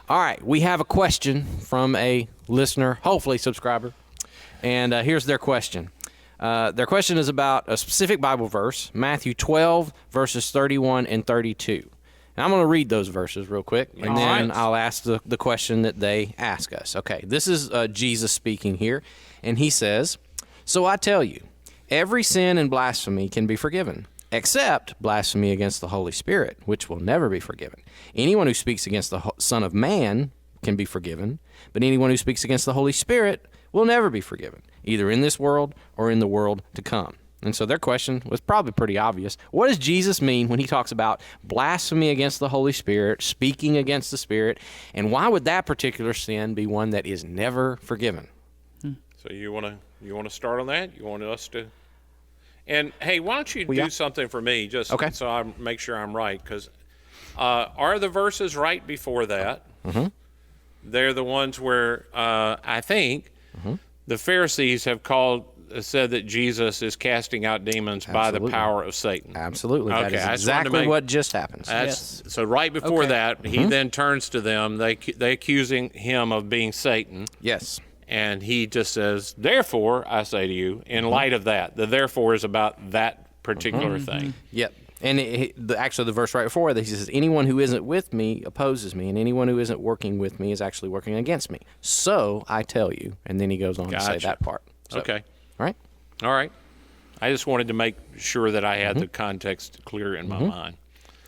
All right, we have a question from a listener, hopefully subscriber, and here's their question. Their question is about a specific Bible verse, Matthew 12, verses 31 and 32. And I'm going to read those verses real quick, and then I'll ask the question that they ask us. Okay, this is Jesus speaking here, and he says, "So I tell you, every sin and blasphemy can be forgiven, except blasphemy against the Holy Spirit, which will never be forgiven. Anyone who speaks against the Son of Man can be forgiven, but anyone who speaks against the Holy Spirit will never be forgiven, either in this world or in the world to come." And so their question was probably pretty obvious. What does Jesus mean when he talks about blasphemy against the Holy Spirit, speaking against the Spirit, and why would that particular sin be one that is never forgiven? So you want to start on that? You want us to? And hey, why don't you do something for me, just so I make sure I'm right? Because are the verses right before that? Mm-hmm. They're the ones where I think the Pharisees have said that Jesus is casting out demons by the power of Satan. Absolutely. Okay. That is exactly what just happens. Yes. So right before that, he then turns to them. They accusing him of being Satan. Yes. And he just says, "Therefore, I say to you," in light of that. The therefore is about that particular thing. Yep. And actually the verse right before that, he says, "Anyone who isn't with me opposes me, and anyone who isn't working with me is actually working against me. So I tell you," and then he goes on to say that part. So, okay. All right. I just wanted to make sure that I had the context clear in my mind.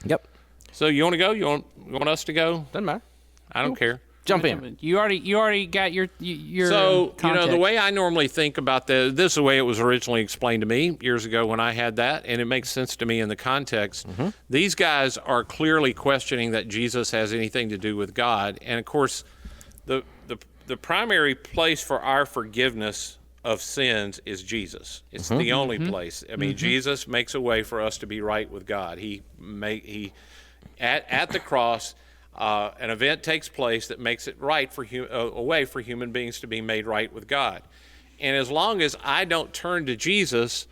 Yep. So you want to go? You want us to go? Doesn't matter. I don't care. Jump in. You already got your So, context. the way I normally think about this is the way it was originally explained to me years ago when I had that, and it makes sense to me in the context. These guys are clearly questioning that Jesus has anything to do with God, and of course, the primary place for our forgiveness of sins is Jesus. It's the only place. I mean, Jesus makes a way for us to be right with God. He at the cross. An event takes place that makes it right for a way for human beings to be made right with God. And as long as I don't turn to Jesus,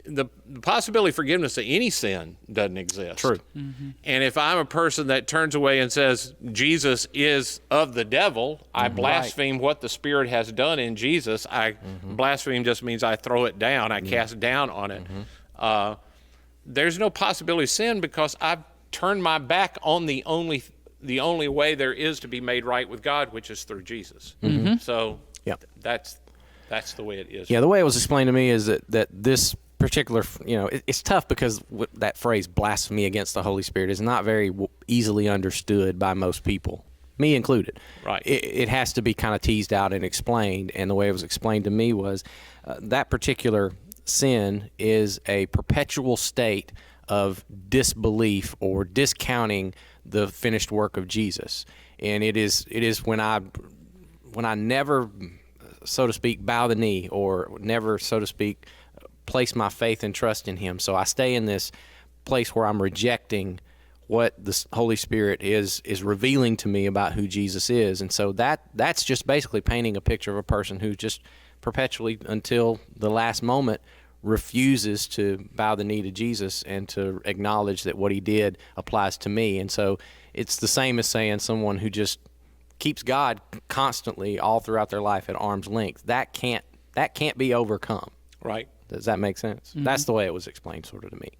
the possibility of forgiveness of any sin doesn't exist. True. And if I'm a person that turns away and says Jesus is of the devil, I blaspheme what the Spirit has done in Jesus. Blaspheme just means I throw it down. I cast down on it. There's no possibility of sin because I've turn my back on the only way there is to be made right with God, which is through Jesus. So that's the way it is. Yeah, the way it was explained to me is that this particular, it's tough because that phrase blasphemy against the Holy Spirit is not very easily understood by most people, me included. Right. It has to be kind of teased out and explained, and the way it was explained to me was that particular sin is a perpetual state of disbelief or discounting the finished work of Jesus. And it is when I never, so to speak, bow the knee or never, so to speak, place my faith and trust in him. So I stay in this place where I'm rejecting what the Holy Spirit is revealing to me about who Jesus is. And so that's just basically painting a picture of a person who just perpetually, until the last moment, refuses to bow the knee to Jesus and to acknowledge that what he did applies to me. And so it's the same as saying someone who just keeps God constantly all throughout their life at arm's length. That can't be overcome. Right. Does that make sense? That's the way it was explained sort of to me.